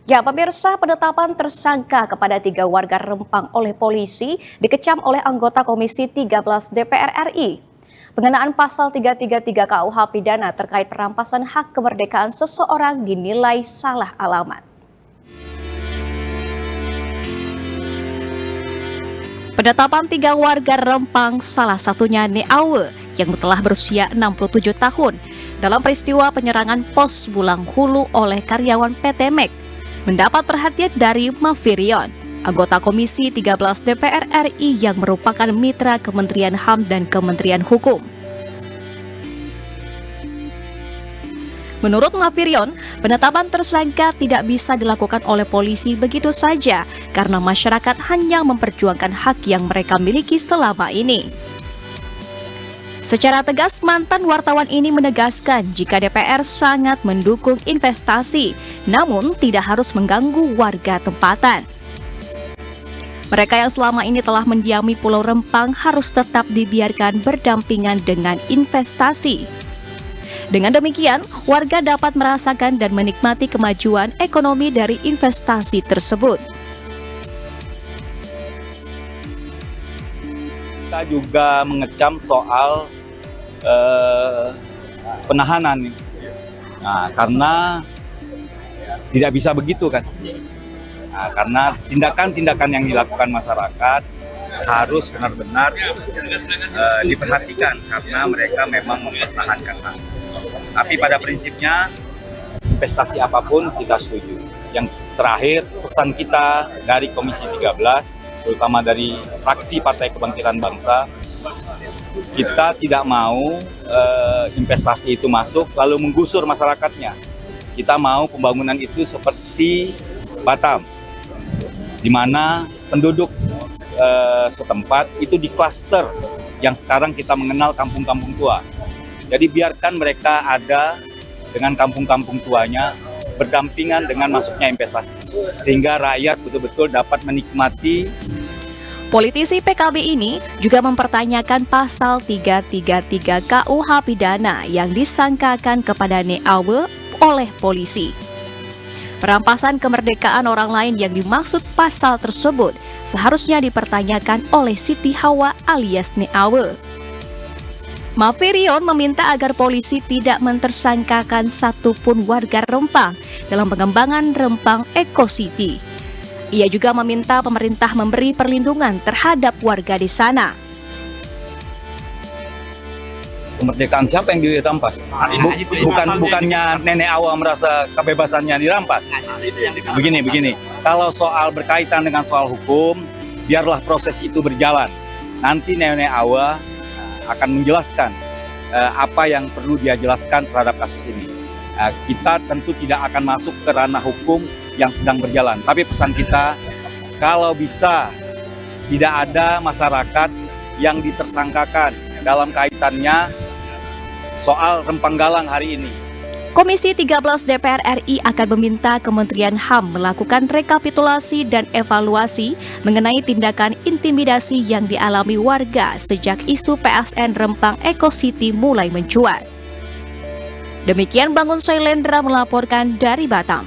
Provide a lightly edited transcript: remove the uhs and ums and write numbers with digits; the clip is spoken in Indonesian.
Ya, pemirsa, penetapan tersangka kepada 3 warga Rempang oleh polisi dikecam oleh anggota Komisi 13 DPR RI. Pengenaan pasal 333 KUH pidana terkait perampasan hak kemerdekaan seseorang dinilai salah alamat. Penetapan 3 warga Rempang, salah satunya Neawe yang telah berusia 67 tahun dalam peristiwa penyerangan pos Bulang Hulu oleh karyawan PT MEK mendapat perhatian dari Mafirion, anggota Komisi 13 DPR RI yang merupakan mitra Kementerian HAM dan Kementerian Hukum. Menurut Mafirion, penetapan tersangka tidak bisa dilakukan oleh polisi begitu saja karena masyarakat hanya memperjuangkan hak yang mereka miliki selama ini. Secara tegas, mantan wartawan ini menegaskan jika DPR sangat mendukung investasi, namun tidak harus mengganggu warga tempatan. Mereka yang selama ini telah mendiami Pulau Rempang harus tetap dibiarkan berdampingan dengan investasi. Dengan demikian, warga dapat merasakan dan menikmati kemajuan ekonomi dari investasi tersebut. Kita juga mengecam soal penahanan. Nah, karena tidak bisa begitu kan. Nah, karena tindakan-tindakan yang dilakukan masyarakat harus benar-benar diperhatikan karena mereka memang mempertahankan hak. Tapi pada prinsipnya investasi apapun kita setuju. Yang terakhir pesan kita dari Komisi 13, terutama dari fraksi Partai Kebangkitan Bangsa, kita tidak mau investasi itu masuk lalu menggusur masyarakatnya. Kita mau pembangunan itu seperti Batam, di mana penduduk setempat itu di klaster yang sekarang kita mengenal kampung-kampung tua. Jadi biarkan mereka ada dengan kampung-kampung tuanya berdampingan dengan masuknya investasi, sehingga rakyat betul-betul dapat menikmati. Politisi PKB ini juga mempertanyakan pasal 333 KUH pidana yang disangkakan kepada Neawe oleh polisi. Perampasan kemerdekaan orang lain yang dimaksud pasal tersebut seharusnya dipertanyakan oleh Siti Hawa alias Neawe. Mafirion meminta agar polisi tidak mentersangkakan satupun warga Rempang dalam pengembangan Rempang Eco City. Ia juga meminta pemerintah memberi perlindungan terhadap warga di sana. Kemerdekaan siapa yang dirampas? Bukannya Nenek Awa merasa kebebasannya dirampas. Begini. Kalau soal berkaitan dengan soal hukum, biarlah proses itu berjalan. Nanti Nenek Awa akan menjelaskan apa yang perlu dia jelaskan terhadap kasus ini. Kita tentu tidak akan masuk ke ranah hukum yang sedang berjalan. Tapi pesan kita, kalau bisa tidak ada masyarakat yang ditersangkakan dalam kaitannya soal Rempang Galang hari ini. Komisi 13 DPR RI akan meminta Kementerian HAM melakukan rekapitulasi dan evaluasi mengenai tindakan intimidasi yang dialami warga sejak isu PSN Rempang Eco City mulai mencuat. Demikian Bangun Sailendra melaporkan dari Batam.